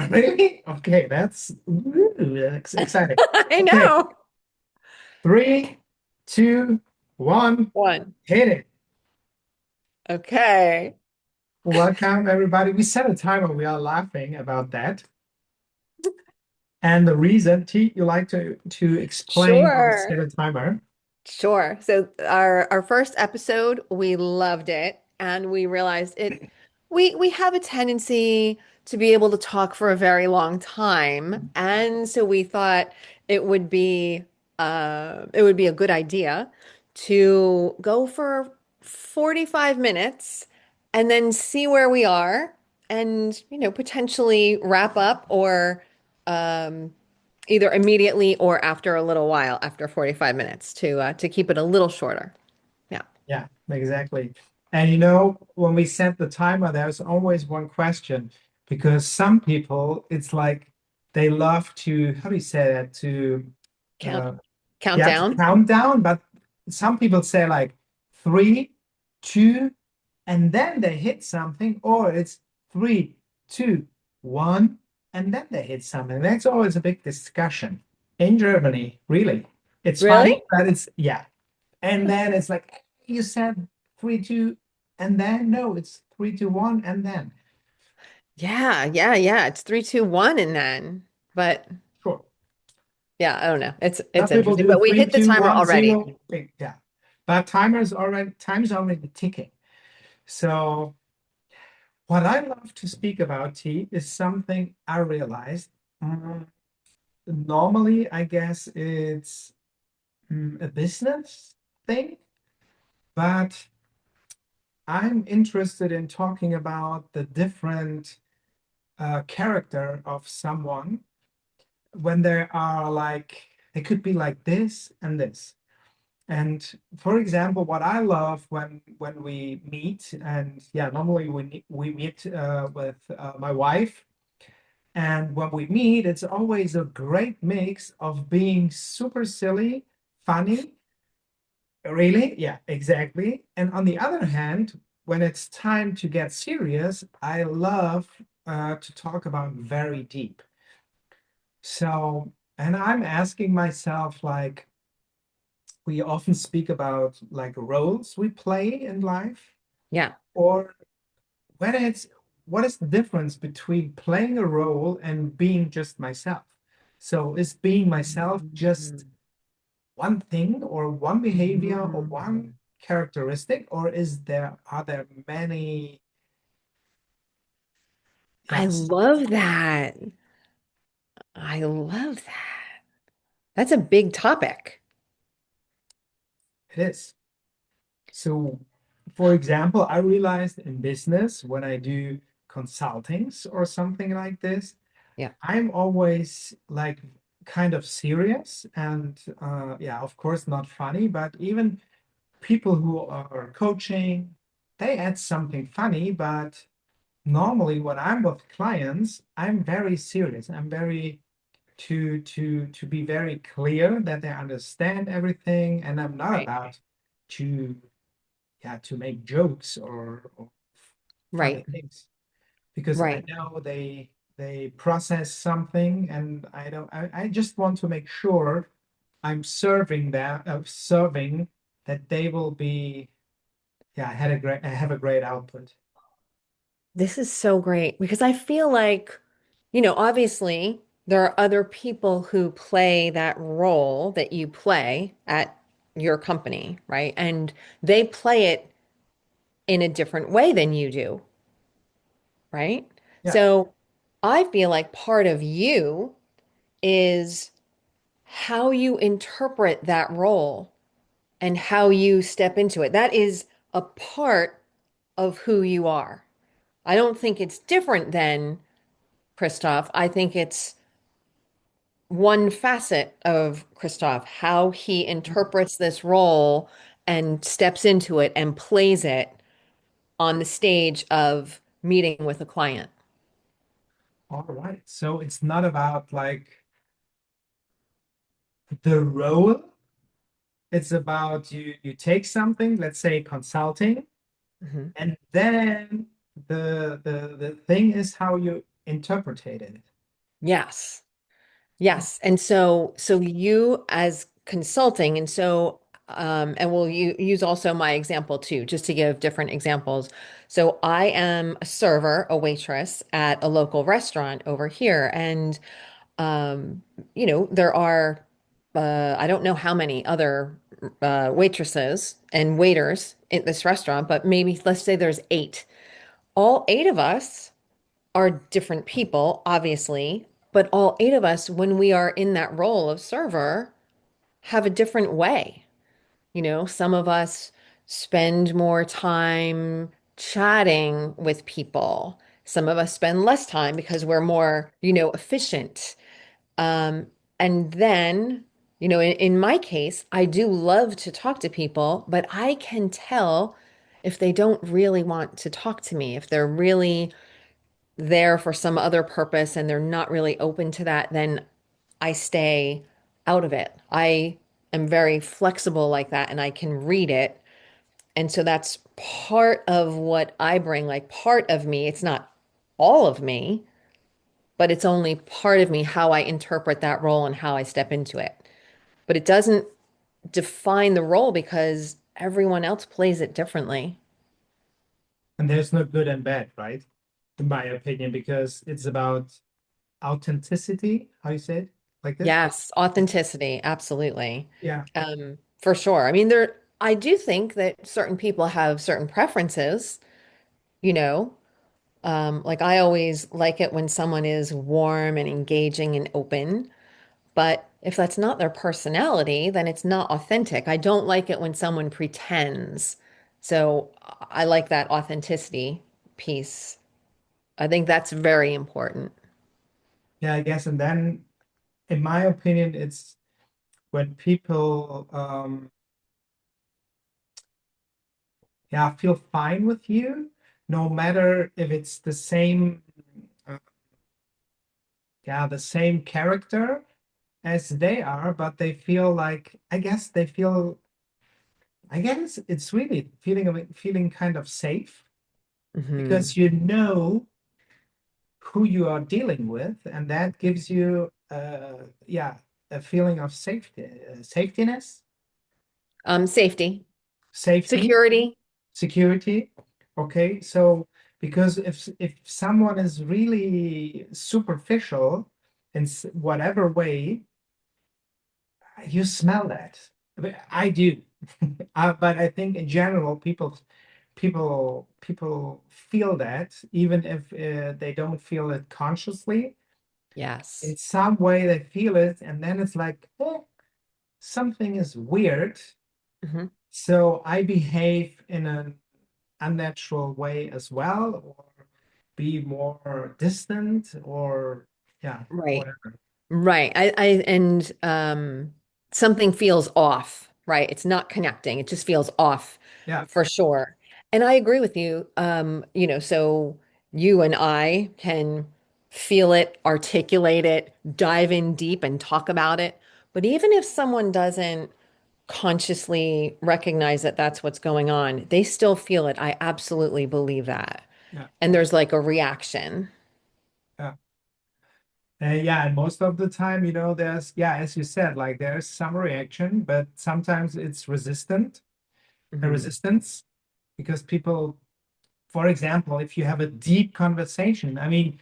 Really? Okay, that's exciting. I Okay, know. three, two, one, One. hit it. Okay. Welcome, everybody. We set a timer. We are laughing about that. And the reason, T, you like to explain why we set Sure. a timer? Sure. So our first episode, we loved it and we realized we have a tendency to be able to talk for a very long time. And so we thought it would be a good idea to go for 45 minutes and then see where we are and potentially wrap up or um either immediately or after a little while, after 45 minutes to keep it a little shorter. Yeah. Yeah, exactly. And when we set the timer, there's always one question because some people, it's like they love to, how do you say that? Count Uh, yeah, to countdown. count down, but some people say like three, two, and then they hit something, or it's three, two, one, and then they hit something. That's always a big discussion in Germany, really. It's funny, Really? but it's yeah. And then it's like you said three, two, and then no, it's three, two, one, and then. Yeah, yeah, yeah. It's three, two, one, and then. But Sure. yeah, I don't know. It's Some people interesting. do But we three, hit the two, timer one, already. zero. Yeah. But time's already ticking. So what I love to speak about, T, is something I realized. Mm, Normally, I guess it's a business thing, but I'm interested in talking about the different character of someone when there are like, it could be like this and this. And for example, what I love when we meet, and yeah, normally we meet with my wife, and when we meet, it's always a great mix of being super silly, funny, really, yeah, exactly. And on the other hand, when it's time to get serious, I love to talk about very deep. So, and I'm asking myself, like, we often speak about like roles we play in life, Yeah. or whether it's what is the difference between playing a role and being just myself? So, is being myself just Mhm. one thing or one behavior or one Mhm. characteristic, or are there many? I Yes, love that. I love that. That's a big topic. it is. So, for example, I realized in business when I do consultings or something like this, Yeah. I'm always like kind of serious and yeah, of course, not funny, but even people who are coaching, they add something funny, but normally when I'm with clients, I'm very serious. I'm very to be very clear that they understand everything, and I'm not Right. about to yeah to make jokes or funny Right. things because I Right. know they process something, and I just want to make sure I'm serving that they will be yeah I have a great output. This is so great because I feel like, obviously there are other people who play that role that you play at your company, right? And they play it in a different way than you do, right? Yeah. So I feel like part of you is how you interpret that role and how you step into it. That is a part of who you are. I don't think it's different than Christoph. I think it's one facet of Christoph, how he interprets this role and steps into it and plays it on the stage of meeting with a client. All right. So it's not about like the role. It's about you take something, let's say consulting, Mhm. and then the thing is how you interpreted it. Yes. Yes. And so you as consulting, and so and we'll use also my example too, just to give different examples. So I am a server, a waitress at a local restaurant over here, and there are I don't know how many other waitresses and waiters in this restaurant, but maybe let's say there's eight. All eight of us are different people, obviously, but all eight of us, when we are in that role of server, have a different way. Some of us spend more time chatting with people. Some of us spend less time because we're more, efficient. Um, and then, in my case, I do love to talk to people, but I can tell if they don't really want to talk to me, if they're really there for some other purpose and they're not really open to that, then I stay out of it. I am very flexible like that and I can read it. And so that's part of what I bring, like part of me. It's not all of me, but it's only part of me, how I interpret that role and how I step into it. But it doesn't define the role because everyone else plays it differently. And there's no good and bad, right? In my opinion, because it's about authenticity. How you say it? Like this? Yes, authenticity, absolutely. Yeah. For sure. I do think that certain people have certain preferences, you know. Like I always like it when someone is warm and engaging and open, but if that's not their personality, then it's not authentic. I don't like it when someone pretends. So I like that authenticity piece. I think that's very important. Yeah, I guess. And then, in my opinion, it's when people, yeah, feel fine with you, no matter if it's the same, uh, yeah, the same character as they are, but they feel like, I guess it's really feeling kind of safe Hmm. because you know who you are dealing with, and that gives you, yeah, a feeling of safety, safetiness, Safety, safety, security. security. Okay, so because if someone is really superficial in whatever way, you smell that. I do. But I think in general, people feel that even if they don't feel it consciously. In Yes. some way, they feel it, and then it's like, oh, something is weird. Hmm. So I behave in an unnatural way as well, or be more distant, or yeah, Right. whatever. Right. And something feels off, right? It's not connecting. It just feels off Yeah, for sure. And I agree with you. So you and I can feel it, articulate it, dive in deep and talk about it. But even if someone doesn't consciously recognize that that's what's going on, they still feel it. I absolutely believe that. yeah, And there's like a reaction. yeah. Yeah, and most of the time, there's, yeah, as you said, like there's some reaction, but sometimes it's a Hmm. resistance, because people, for example, if you have a deep conversation, I mean,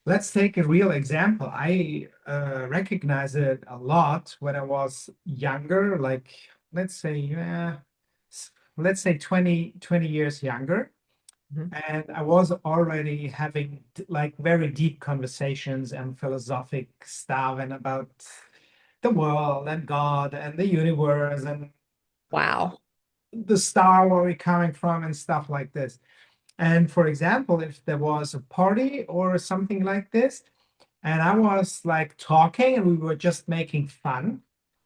let's take a real example. I recognize it a lot when I was younger, like let's say, let's say 20 years younger. Hmm. And I was already having like very deep conversations and philosophic stuff and about the world and God and the universe and Wow. the star where we're coming from and stuff like this. And for example, if there was a party or something like this, and I was like talking and we were just making fun,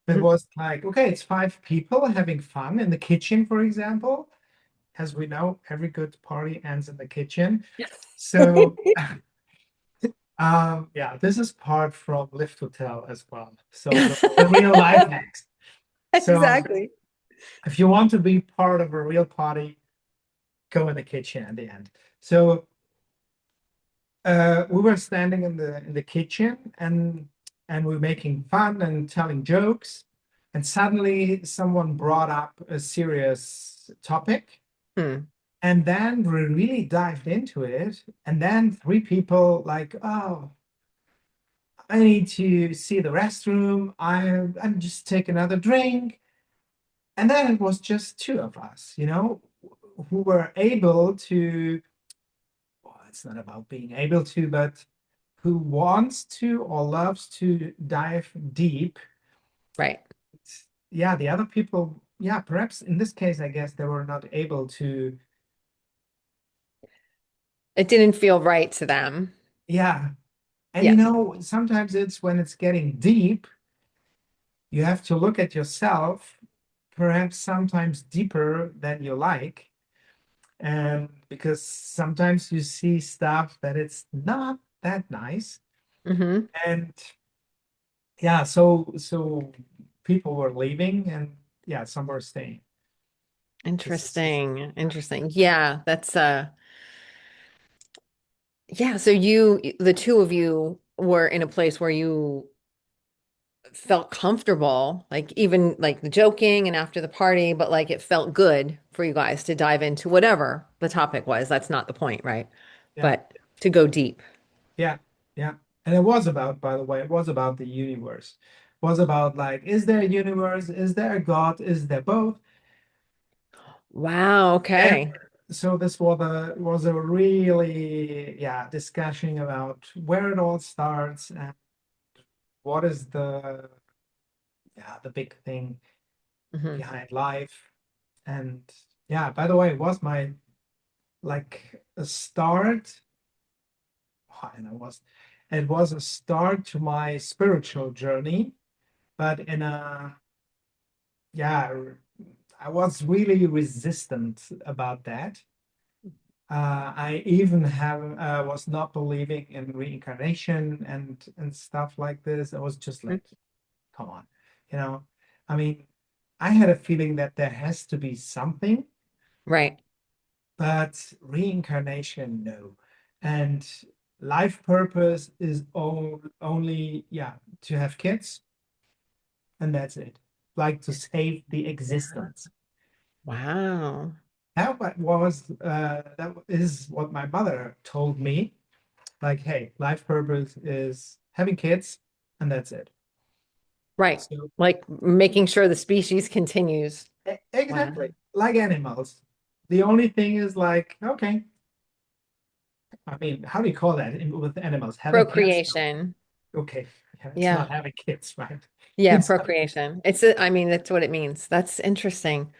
it Mhm. was like, okay, it's five people having fun in the kitchen, for example. As we know, every good party ends in the kitchen. So, yeah, this is part from Live to Tell as well. So the real life hacks. So Exactly. if you want to be part of a real party, go in the kitchen at the end. So We were standing in the kitchen and we were making fun and telling jokes, and suddenly someone brought up a serious topic, Hmm. and then we really dived into it, and then three people like, oh, I need to see the restroom. I'm just take another drink. And then it was just two of us, who were able to, well, it's not about being able to, but who wants to or loves to dive deep. Right. Yeah, the other people, yeah, perhaps in this case, I guess they were not able to, It didn't feel right to them. yeah. And Yeah. sometimes it's when it's getting deep, you have to look at yourself, perhaps sometimes deeper than you like. And because sometimes you see stuff that it's not that nice. Hmm. And yeah, so people were leaving and yeah, some were staying. This is Interesting. Interesting. Yeah, that's yeah, so you the two of you were in a place where you felt comfortable, like even like the joking and after the party, but like it felt good for you guys to dive into whatever the topic was. That's not the point, right? yeah, But to go deep. yeah, yeah. And it was about, by the way, it was about the universe. It was about like, is there a universe? Is there a God? Is there both? Wow, And okay. so this was a really, yeah, discussion about where it all starts and what is the big thing Hmm. behind life. And yeah, by the way, it was my like a start. And it was a start to my spiritual journey, but in a yeah, I was really resistant about that. I even have was not believing in reincarnation and stuff like this. I was just like, come on, you know. I mean, I had a feeling that there has to be something, Right. but reincarnation, no. And life purpose is only, yeah, to have kids, and that's it. Like to save the existence. Wow. That is what my mother told me. Like, hey, life purpose is having kids, and that's it. Right. So Like making sure the species continues. Wow. exactly like animals. The only thing is like, okay, I mean, how do you call that with animals? Having kids? Procreation. Okay, yeah, it's Yeah. not having kids, right? Yeah, It's procreation. I mean, that's what it means. That's interesting.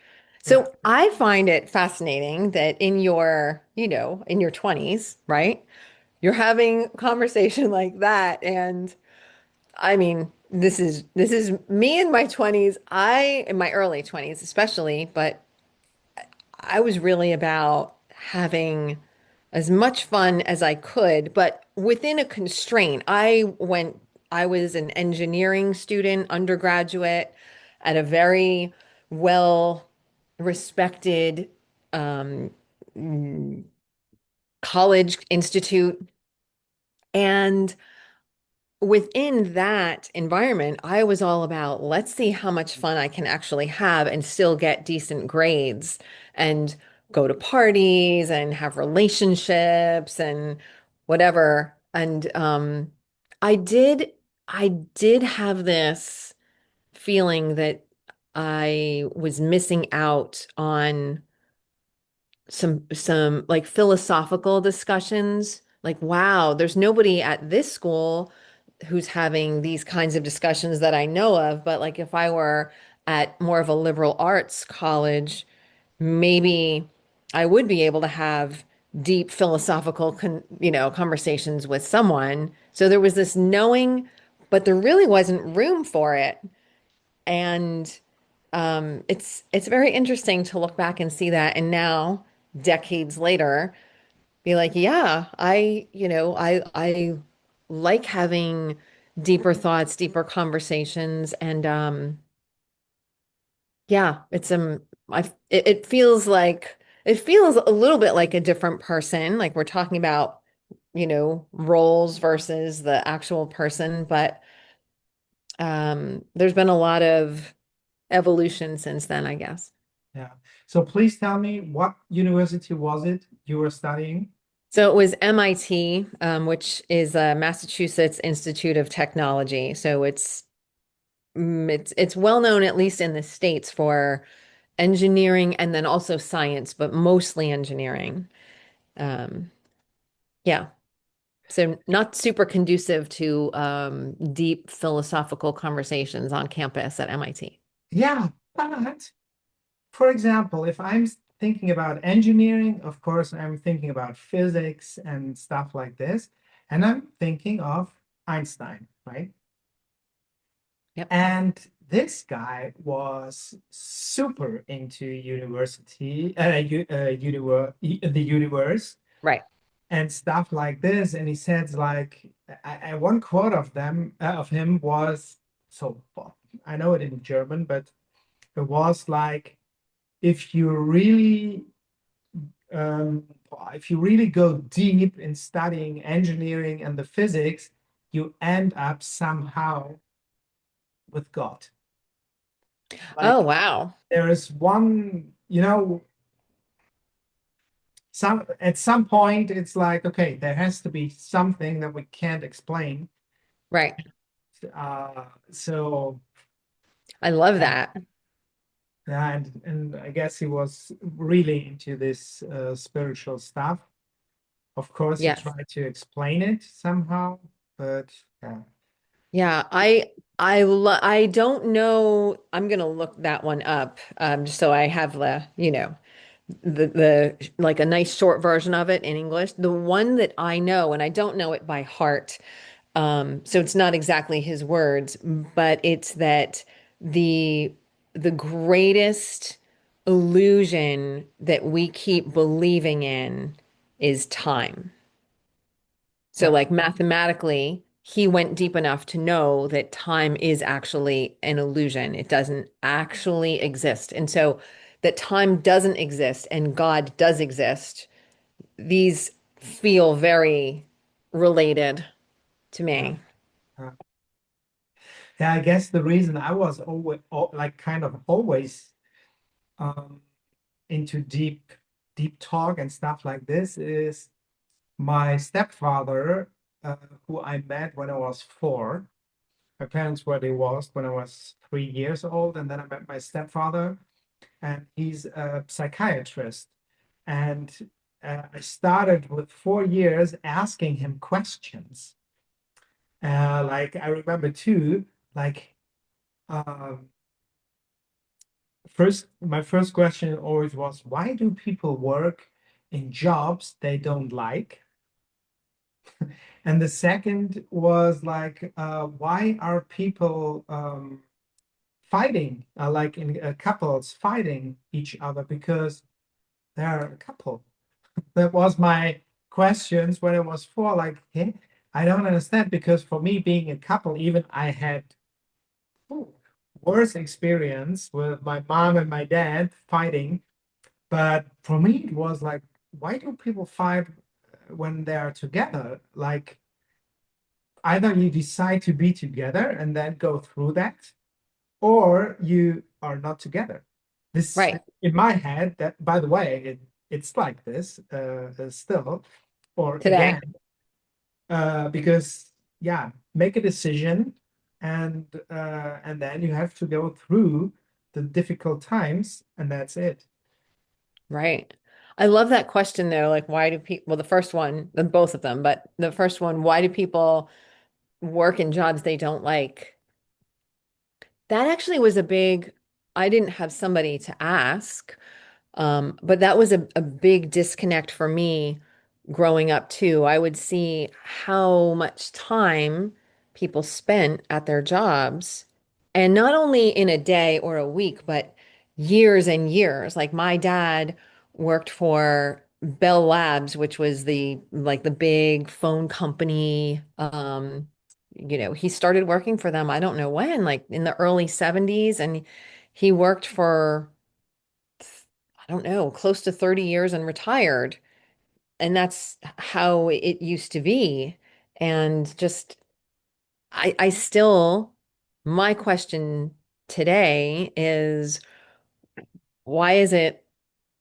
yeah, So I find it fascinating that in your, in your 20s, right? You're having a conversation like that. And I mean, this is me in my 20s. In my early 20s especially, but I was really about having as much fun as I could, but within a constraint. I was an engineering student, undergraduate at a very well respected um, college institute. And within that environment, I was all about let's see how much fun I can actually have and still get decent grades and go to parties and have relationships and whatever. And I did, I did have this feeling that I was missing out on some like philosophical discussions. Like, wow, there's nobody at this school who's having these kinds of discussions that I know of. But like if I were at more of a liberal arts college, maybe I would be able to have deep philosophical conversations with someone. So there was this knowing, but there really wasn't room for it. And it's very interesting to look back and see that. And now, decades later, be like, yeah, I like having deeper thoughts, deeper conversations, and yeah, it feels like it feels a little bit like a different person. Like we're talking about roles versus the actual person. But there's been a lot of evolution since then, I guess. Yeah. So please tell me, what university was it you were studying? So it was MIT, which is Massachusetts Institute of Technology. So it's well known, at least in the States, for engineering and then also science, but mostly engineering. Um, yeah. So not super conducive to deep philosophical conversations on campus at MIT. Yeah, but for example, if I'm thinking about engineering, of course, I'm thinking about physics and stuff like this. And I'm thinking of Einstein, right? Yep. And this guy was super into university, the universe Right. and stuff like this. And he said, like, one quote of him was, so well, I know it in German, but it was like, if you really um, if you really go deep in studying engineering and the physics, you end up somehow with God. Oh, Like wow. there is one, at some point it's like, okay, there has to be something that we can't explain. Right. So I love yeah, that. yeah, and I guess he was really into this spiritual stuff. Of course, he Yes. tried to explain it somehow, but yeah. Yeah, I don't know. I'm gonna look that one up, just so I have the like a nice short version of it in English. The one that I know, and I don't know it by heart, so it's not exactly his words, but it's that the the greatest illusion that we keep believing in is time. So, Yeah, like mathematically, he went deep enough to know that time is actually an illusion. It doesn't actually exist. And so, that time doesn't exist and God does exist, these feel very related to yeah, me. yeah. Yeah, I guess the reason I was always like kind of always um, into deep talk and stuff like this is my stepfather, uh, who I met when I was 4. My parents were divorced when I was 3 years old, and then I met my stepfather, and he's a psychiatrist. And I started with 4 years asking him questions. Like I remember too, like um, my first question always was, why do people work in jobs they don't like? And the second was like, why are people fighting, like in couples fighting each other because they're a couple? That was my questions when I was 4. Like, hey, I don't understand, because for me, being a couple, even I had ooh, worse experience with my mom and my dad fighting. But for me, it was like, why do people fight when they are together? Like, either you decide to be together and then go through that, or you are not together. This, Right. in my head, that, by the way, it's like this still, or Today. again, because, yeah, make a decision, and then you have to go through the difficult times, and that's it. Right. I love that question though. Like, why do people, well, the first one, the both of them, but the first one, why do people work in jobs they don't like? That actually was a big, I didn't have somebody to ask. But that was a big disconnect for me growing up too. I would see how much time people spent at their jobs, and not only in a day or a week, but years and years. Like my dad worked for Bell Labs, which was the big phone company. He started working for them, I don't know when, like in the early 70s, and he worked for I don't know, close to 30 years and retired. and that's how it used to be. And just I still, my question today is, why is it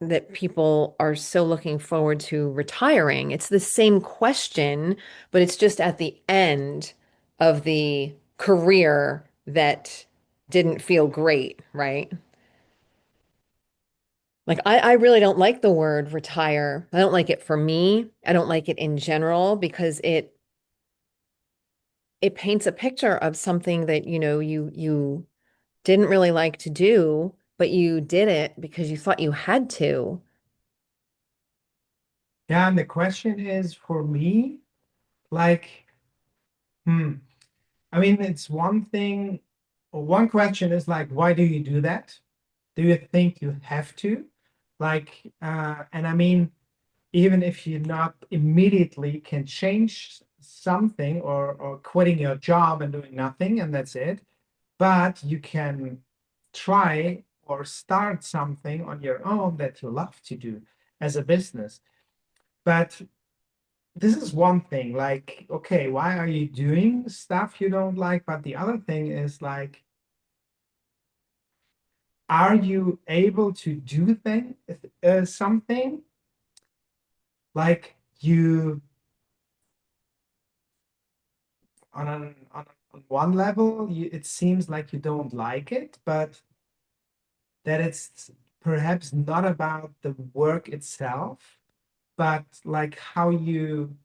that people are so looking forward to retiring? It's the same question, but it's just at the end of the career that didn't feel great, right? Like I really don't like the word retire. I don't like it for me. I don't like it in general because it paints a picture of something that, you didn't really like to do, but you did it because you thought you had to. Yeah, and the question is for me, like, hmm, I mean, it's one thing, or one question is like, why do you do that? Do you think you have to? Like, and I mean, even if you not immediately can change something or quitting your job and doing nothing and that's it, but you can try or start something on your own that you love to do as a business. But this is one thing, like, okay, why are you doing stuff you don't like? But the other thing is like, are you able to do something like you on one level, it seems like you don't like it, but that it's perhaps not about the work itself, but like how you,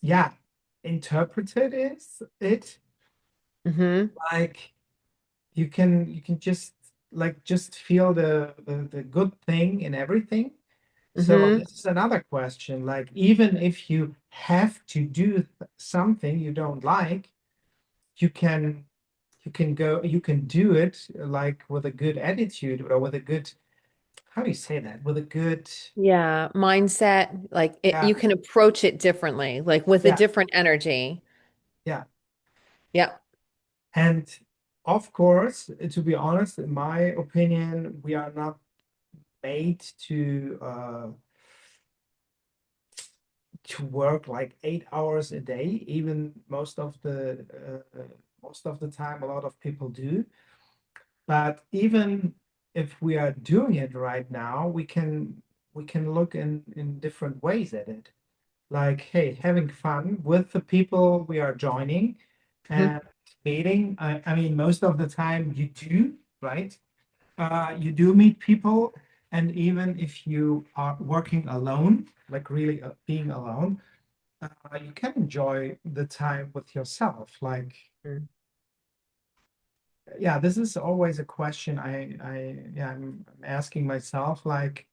yeah, interpreted it. Hmm. Like you can just feel the good thing in everything. So Hmm. this is another question. Like even if you have to do something you don't like, you can you can do it like with a good attitude or with a good, how do you say that? With a good, Yeah, mindset, like yeah, you can approach it differently, like with a yeah, different energy. yeah. Yep. And of course, to be honest, in my opinion, we are not made to work like 8 hours a day. Even most of the time, a lot of people do. But even if we are doing it right now, we can look in different ways at it. Like, hey, having fun with the people we are joining Mhm. and meeting. I mean, most of the time you do, right? You do meet people, and even if you are working alone, like really being alone, you can enjoy the time with yourself. Like, yeah, this is always a question yeah, I'm asking myself, like,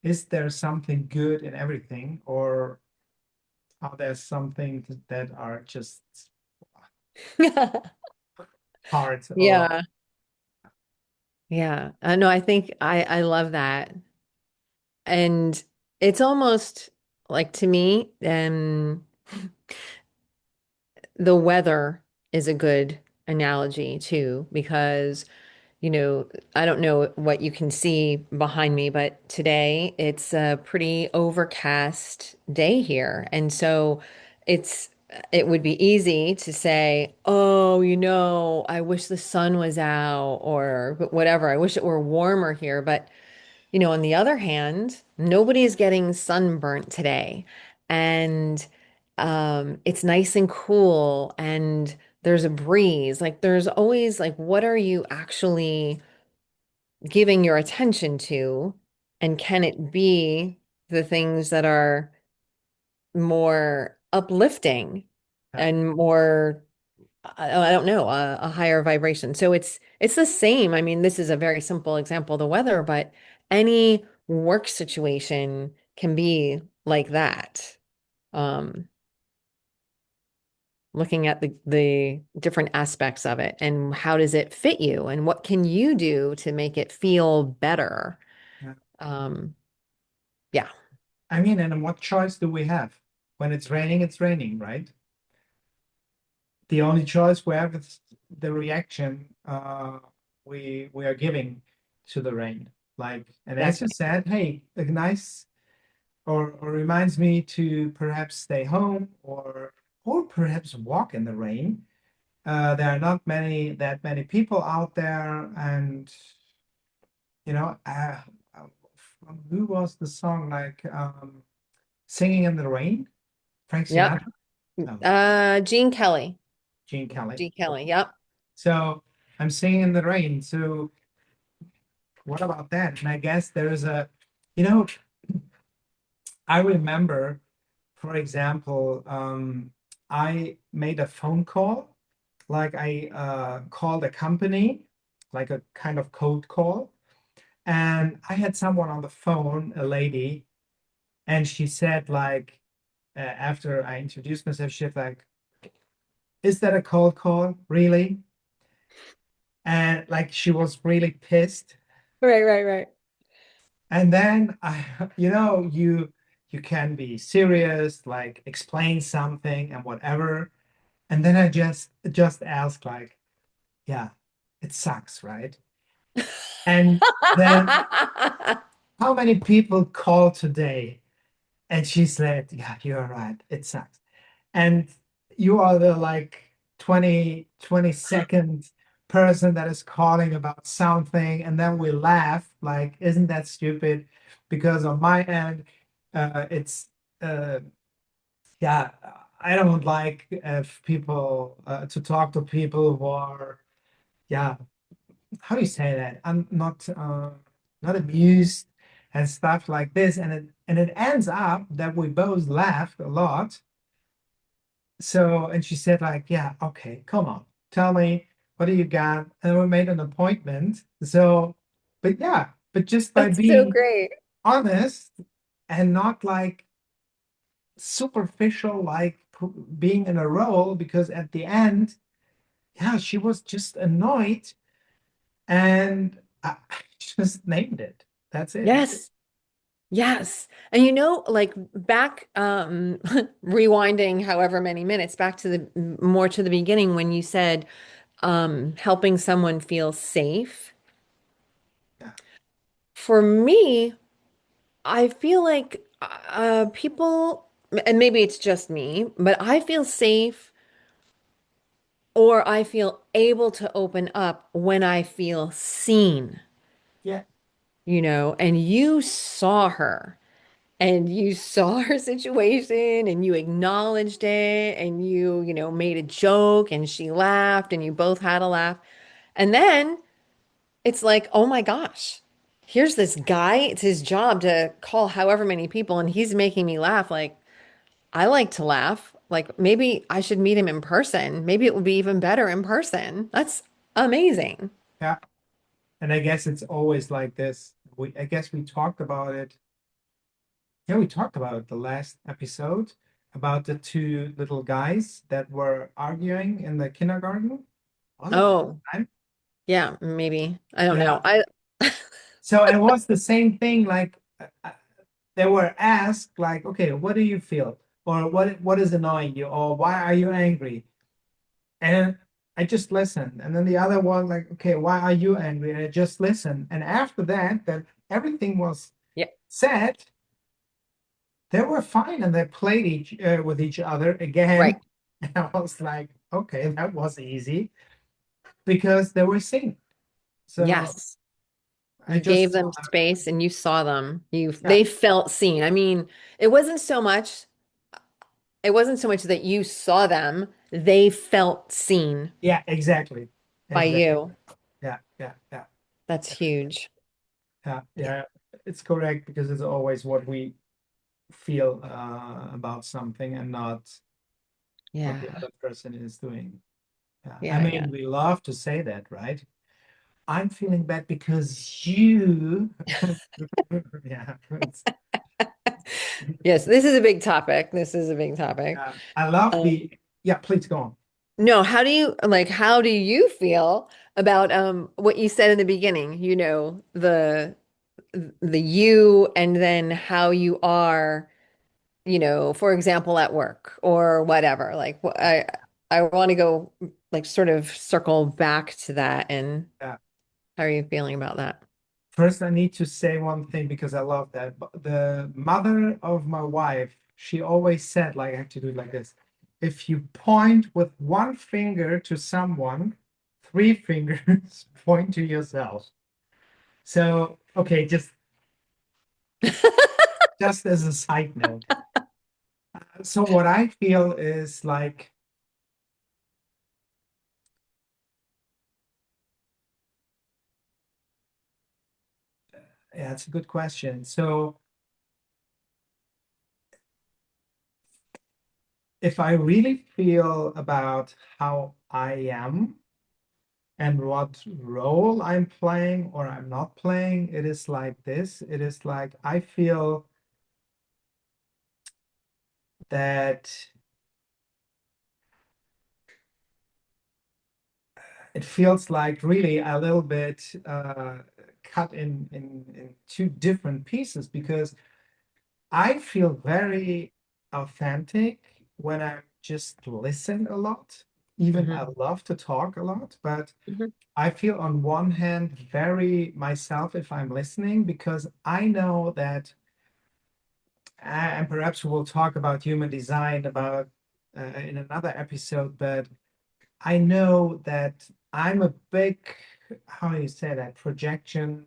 is there something good in everything, or are there some things that are just hard or Yeah. Yeah. No, I think I love that. And it's almost like to me, the weather is a good analogy too, because I don't know what you can see behind me, but today it's a pretty overcast day here. And so it's it would be easy to say, "Oh, I wish the sun was out," or whatever. I wish it were warmer here, but on the other hand, nobody is getting sunburnt today. And it's nice and cool and there's a breeze. Like there's always like, what are you actually giving your attention to? And can it be the things that are more uplifting yeah, and more, I don't know, a higher vibration. So it's the same. I mean, this is a very simple example of the weather, but any work situation can be like that. Um, Looking at the different aspects of it and how does it fit you and what can you do to make it feel better? yeah. Um, yeah. I mean, and what choice do we have? When it's raining, right? The only choice we have is the reaction we are giving to the rain. Like, and as you Exactly. said, hey, a nice or reminds me to perhaps stay home or perhaps walk in the rain. There are not many people out there, and you know, who was the song like "Singing in the Rain"? Frank Yep. Sinatra? No, Gene Kelly. Gene Kelly. Gene Kelly. Yep. So I'm singing in the rain. So what about that? And I guess there is you know, I remember, for example, I made a phone call, like I called a company, like a kind of cold call. And I had someone on the phone, a lady, and she said, like, after I introduced myself, she's like, "Is that a cold call? Really?" And like, she was really pissed. Right, right, right. And then you can be serious, like explain something and whatever. And then I just ask, like, yeah, it sucks, right? And then how many people call today? And she said, yeah, you're right. It sucks. And you are the like 22nd person that is calling about something. And then we laugh, like, isn't that stupid? Because on my end, it's, uh, yeah, I don't like people to talk to people who are, yeah, how do you say that? I'm not amused and stuff like this, and it ends up that we both laughed a lot. So, and she said like, yeah, okay, come on, tell me what do you got, and we made an appointment. So, but yeah, but just by That's so being great. honest and not like superficial, like being in a role, because at the end, yeah, she was just annoyed and I just named it. That's it. Yes. Yes. And like back rewinding however many minutes back to the more to the beginning when you said helping someone feel safe. Yeah. For me, I feel like people, and maybe it's just me, but I feel safe or I feel able to open up when I feel seen, Yeah. and you saw her. And you saw her situation and you acknowledged it and you made a joke and she laughed and you both had a laugh. And then it's like, oh my gosh, here's this guy. It's his job to call however many people and he's making me laugh. Like, I like to laugh. Like, maybe I should meet him in person. Maybe it would be even better in person. That's amazing. Yeah. And I guess it's always like this. I guess we talked about it. Yeah, we talked about it the last episode about the two little guys that were arguing in the kindergarten. Was it last Oh, time? yeah, maybe. I don't Yeah. know. I So it was the same thing. Like they were asked, like, okay, what do you feel? Or what is annoying you? Or why are you angry? And I just listened. And then the other one, like, okay, why are you angry? And I just listened. And after that everything was yeah, said, they were fine and they played with each other right. again. And I was like, okay, that was easy because they were singing. So Yes. I You gave just them saw that. space and you saw them. Yeah, They felt seen. I mean, it wasn't so much it wasn't so much that you saw them, they felt seen yeah, exactly. by Exactly. you. Yeah, yeah, yeah, That's huge. yeah, Yeah. yeah. It's correct because it's always what we feel about something and not what the Yeah. other person is doing. Yeah. I Yeah, yeah. mean, we love to say that, right? I'm feeling bad because you. Yeah, Yes, this is a big topic. This is a big topic. yeah. I love Um, the. Yeah, please go on. no, how do you feel about what you said in the beginning, the you and then how you are for example, at work or whatever. Like I want to go like sort of circle back to that and Yeah. how are you feeling about that? First, I need to say one thing because I love that. The mother of my wife, she always said, like, I have to do it like this. If you point with one finger to someone, three fingers point to yourself. So, okay, just as a side note. So what I feel is like, yeah, it's a good question. So if I really feel about how I am and what role I'm playing or I'm not playing, it is like this. It is like I feel that it feels like really a little bit cut in two different pieces because I feel very authentic when I just listen a lot. Even I Hmm. love to talk a lot, but Hmm. I feel on one hand very myself if I'm listening because I know that, and perhaps we'll talk about human design about in another episode, but I know that I'm a big, how do you say that, projection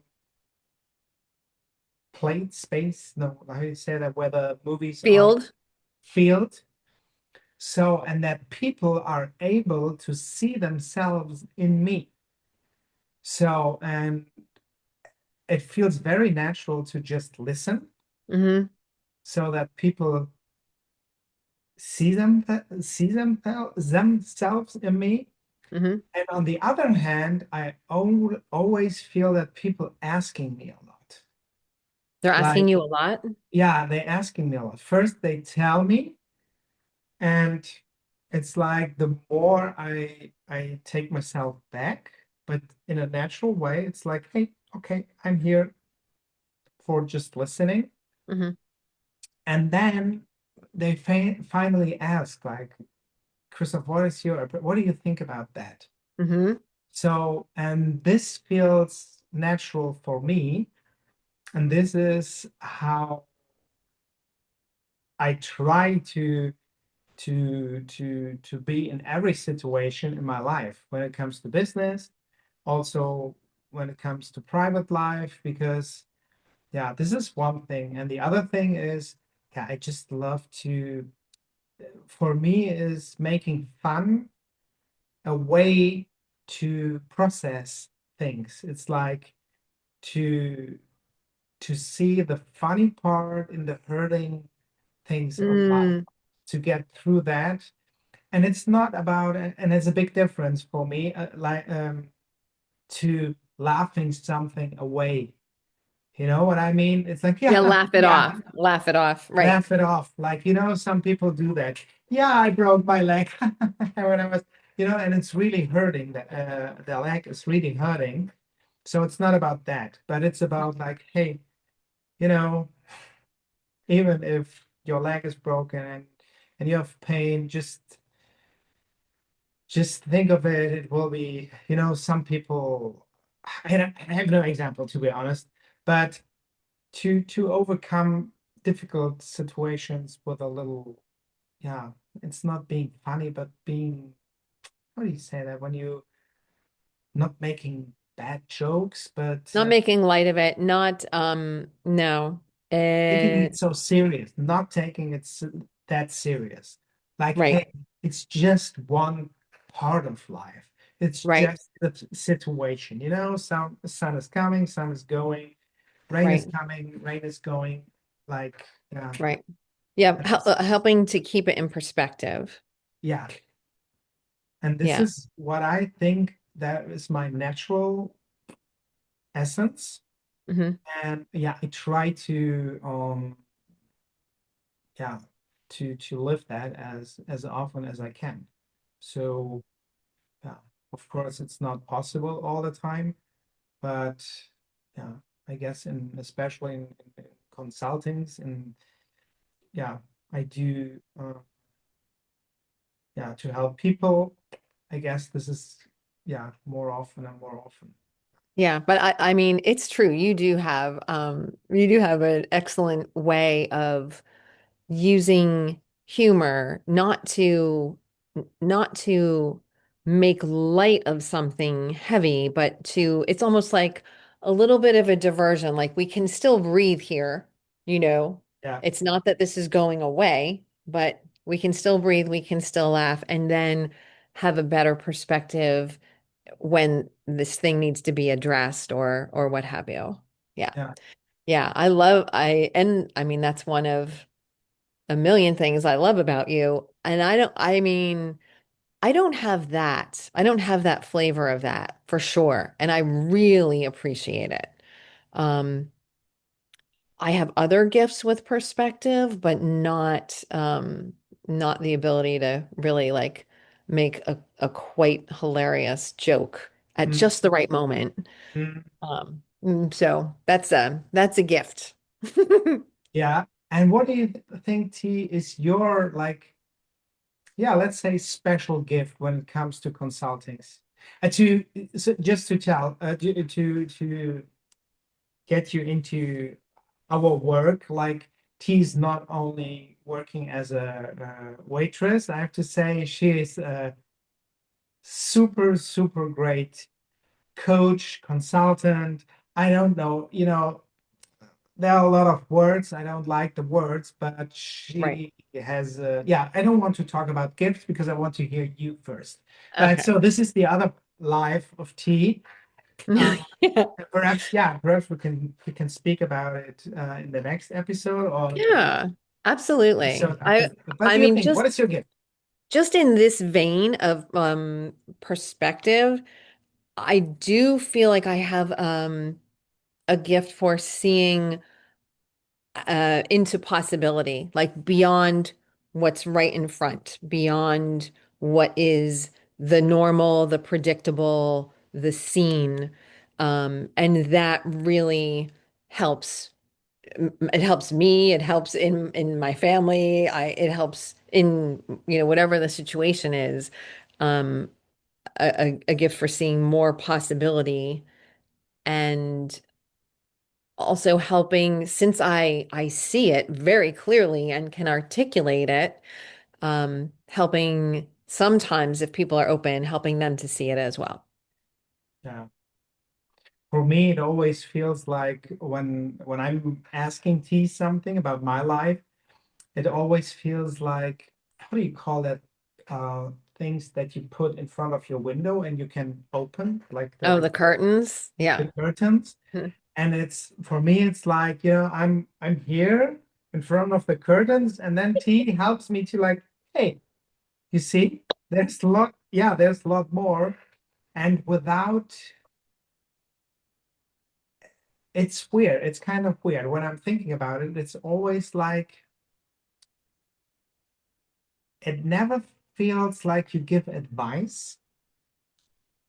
plate space? No, how do you say that, where the movies are Field. field. So, and that people are able to see themselves in me. So, and it feels very natural to just listen Hmm. so that people themselves in me. Hmm. And on the other hand, I always feel that people asking me a lot. They're asking Like, you a lot. yeah, they're asking me a lot. First, they tell me, and it's like the more I take myself back, but in a natural way, it's like, hey, okay, I'm here for just listening. Hmm. And then they finally ask, like, Christoph, what do you think about that? Hmm. So, and this feels natural for me. And this is how I try to be in every situation in my life when it comes to business, also when it comes to private life, because yeah, this is one thing. And the other thing is, yeah, I just love to, for me, is making fun a way to process things. It's like to to see the funny part in the hurting things of life, Mm. to get through that. And it's not about, and it's a big difference for me, to laughing something away. You know what I mean? It's like, Yeah, yeah, laugh it yeah, off. Laugh it off. Right. laugh it off. Like, some people do that. Yeah, I broke my leg when I was, and it's really hurting. The leg is really hurting. So it's not about that, but it's about like, hey, you know, even if your leg is broken and you have pain, just think of it. It will be, some people, I have no example to be honest, but to overcome difficult situations with a little, yeah, it's not being funny, but being, how do you say that, when you not making bad jokes, but Not making light of it. Not no. taking Uh it so serious, not taking it that serious. Like, right. hey, it's just one part of life. It's Right. just the situation, Sun, the sun is coming, sun is going, rain is Right. coming, rain is going. Like, yeah, Right. Yeah, that's, helping to keep it in perspective. yeah. And this Yeah. is what I think that is my natural essence. Hmm. And yeah, I try to yeah, to live that as often as I can. So yeah, of course it's not possible all the time, but yeah, I guess in especially in consultings and yeah, I do yeah, to help people. I guess this is yeah, more often and more often. Yeah, but I mean, it's true. You do have an excellent way of using humor not to make light of something heavy, but to it's almost like a little bit of a diversion. Like we can still breathe here, you know. Yeah, It's not that this is going away, but we can still breathe, we can still laugh, and then have a better perspective when this thing needs to be addressed or what have you. Yeah. yeah. Yeah, I mean that's one of a million things I love about you. And I mean, I don't have that. I don't have that flavor of that for sure. And I really appreciate it. Um, I have other gifts with perspective, but not the ability to really like make a quite hilarious joke at Mm, just the right moment. mm, So that's a gift. yeah. And what do you think, T, is your like, yeah, let's say special gift when it comes to consultings? To so just to tell, to get you into our work, like T's not only working as a waitress, I have to say she is a super, super great coach, consultant. I don't know, there are a lot of words. I don't like the words, but Right. she has, yeah, I don't want to talk about gifts because I want to hear you first. But Okay. so this is the other life of T. Uh, Yeah. perhaps, yeah, perhaps we can speak about it in the next episode or Yeah, absolutely. episode after. What I do you mean think? What is your gift? just in this vein of perspective, I do feel like I have a gift for seeing into possibility, like beyond what's right in front, beyond what is the normal, the predictable, the seen. And that really helps it helps me, it helps in my family, it helps in whatever the situation is. Um a gift for seeing more possibility and also helping since I see it very clearly and can articulate it, helping sometimes if people are open, helping them to see it as well. Yeah. For me, it always feels like when I'm asking T something about my life, it always feels like, how do you call that? Things that you put in front of your window and you can open, like Oh, the the curtains. Yeah. the curtains. And it's for me, it's like, I'm here in front of the curtains, and then T helps me to like, hey, you see, there's a lot, yeah, there's a lot more. And without, it's weird. It's kind of weird. When I'm thinking about it, it's always like it never feels like you give advice.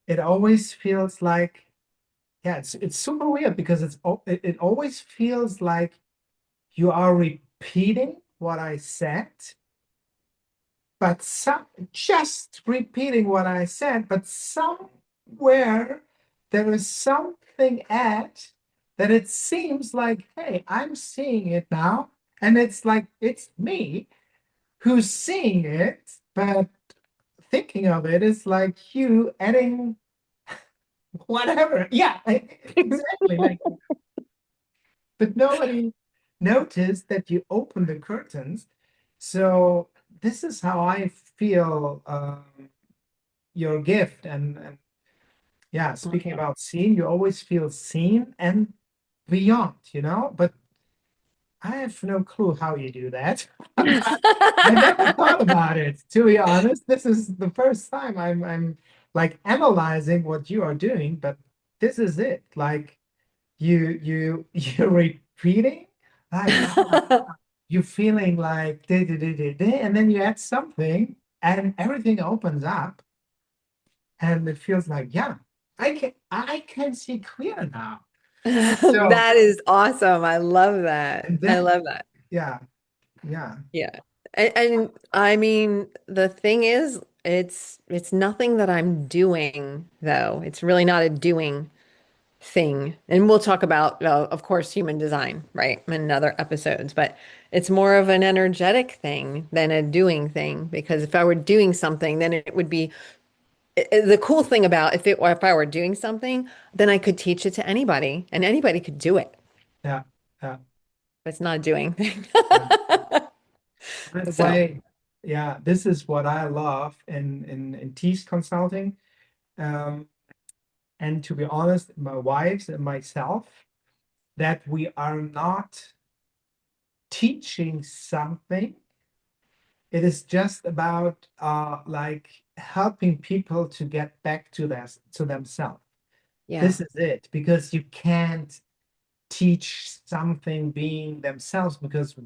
It always feels like, yeah, it's super weird because it always feels like you are repeating what I said, but just repeating what I said, but somewhere there is something at that it seems like, hey, I'm seeing it now, and it's like it's me who's seeing it, but thinking of it is like you adding whatever. Yeah, exactly. Like, but nobody noticed that you opened the curtains. So this is how I feel your gift. And yeah, speaking Okay. about seeing, you always feel seen and beyond. But I have no clue how you do that. I never thought about it, to be honest. This is the first time I'm like analyzing what you are doing, but this is it. Like you're repeating, like you're feeling like and then you add something and everything opens up and it feels like, yeah, I can see clear now. So That is awesome. I love that. and I then love that. yeah, yeah, Yeah. And I mean, the thing is, it's nothing that I'm doing though. It's really not a doing. thing. And we'll talk about, of course, human design, right, in other episodes, but it's more of an energetic thing than a doing thing. Because if I were doing something, then it would be the cool thing about if I were doing something, then I could teach it to anybody and anybody could do it. Yeah. Yeah. But it's not a doing thing. Yeah. By the So, way, yeah, this is what I love in T's consulting. Um, and to be honest, my wives and myself, that we are not teaching something. It is just about like helping people to get back to their to themselves. yeah, This is it, because you can't teach something being themselves, because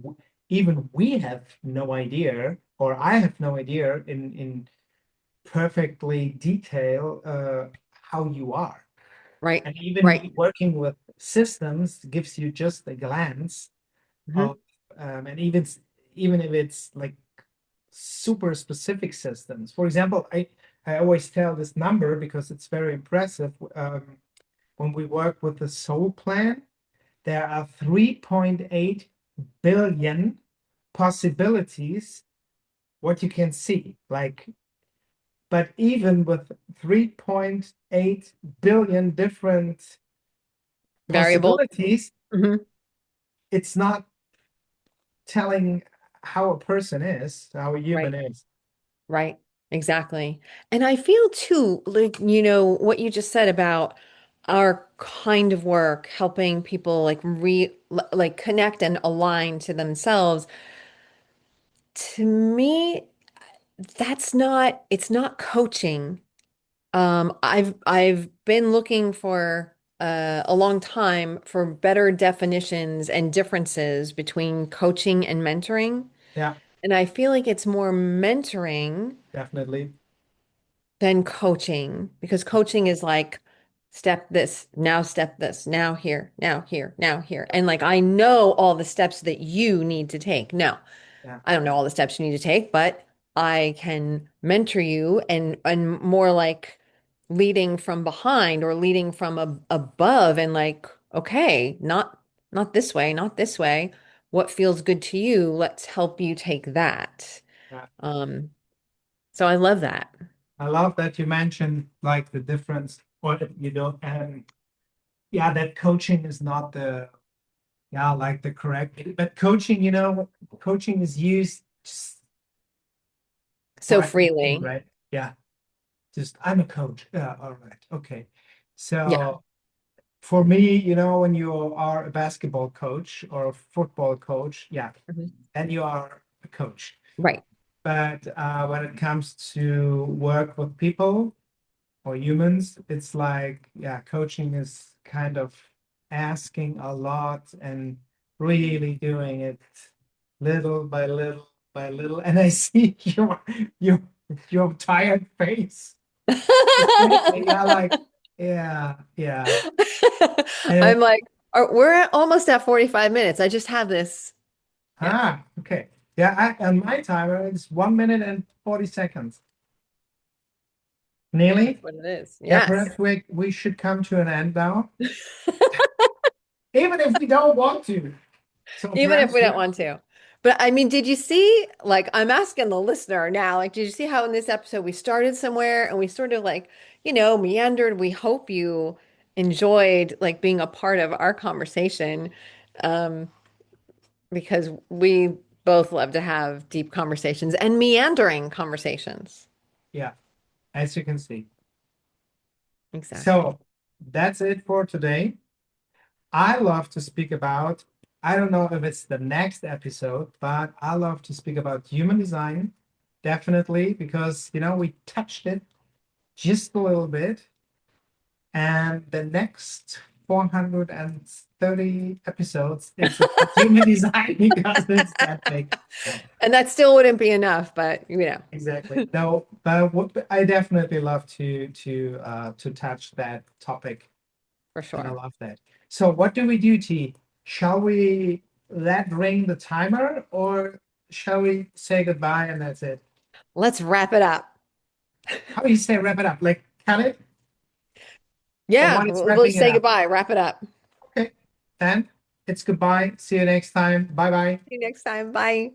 even we have no idea, or I have no idea in perfectly detail how you are. right, And even right. me working with systems gives you just a glance Mhm. of, and even if it's like super specific systems. For example, I always tell this number because it's very impressive. When we work with the soul plan, there are 3.8 billion possibilities what you can see. Like, but even with 3.8 billion different Variable. possibilities, Mhm. it's not telling how a person is, how a human Right. is. Right, exactly. And I feel too, like, what you just said about our kind of work helping people like connect and align to themselves. To me, it's not coaching. I've been looking for a long time for better definitions and differences between coaching and mentoring. Yeah, And I feel like it's more mentoring definitely. than coaching because coaching is like step this, now here, now here, now here. And like I know all the steps that you need to take. No, Yeah, I don't know all the steps you need to take, but I can mentor you and more like leading from behind or leading from above and like, okay, not this way, not this way. What feels good to you? Let's help you take that. yeah. Um, so I love that. I love that you mentioned like the difference, or you don't, yeah, that coaching is not the, yeah, like the correct, but coaching, coaching is used just So for anything, freely. right? Yeah, just I'm a coach. Yeah, all right, okay. Yeah. So for me, when you are a basketball coach or a football coach, yeah, Mhm. then you are a coach. Right. But when it comes to work with people or humans, it's like, yeah, coaching is kind of asking a lot and really doing it little by little by little. And I see your your tired face. Exactly. Yeah, like, yeah, yeah. And I'm like, we're almost at 45 minutes. I just have this. Yeah, okay. Yeah, on my timer, it's 1 minute and 40 seconds. that's Nearly. what it is. Yeah, Yes. perhaps we should come to an end now, even if we don't want to. So Even if perhaps we we, don't want to. But I mean, did you see, like, I'm asking the listener now, like, did you see how in this episode we started somewhere and we sort of like, meandered? We hope you enjoyed like being a part of our conversation, um, because we both love to have deep conversations and meandering conversations. yeah, as you can see. Exactly. So that's it for today. I love to speak about, I don't know if it's the next episode, but I love to speak about human design, definitely, because, we touched it just a little bit. And the next 430 episodes, it's about human design because it's that big. No, And that still wouldn't be enough, but exactly. No, but I definitely love to touch that topic, for and I sure. love that. So what do we do, T? Shall we let ring the timer, or shall we say goodbye and that's it? Let's wrap it up. How do you say wrap it up? Like cut it? Yeah, Someone is we'll wrapping it say up. goodbye, wrap it up. Okay. Then it's goodbye. See you next time. Bye bye. See you next time. Bye.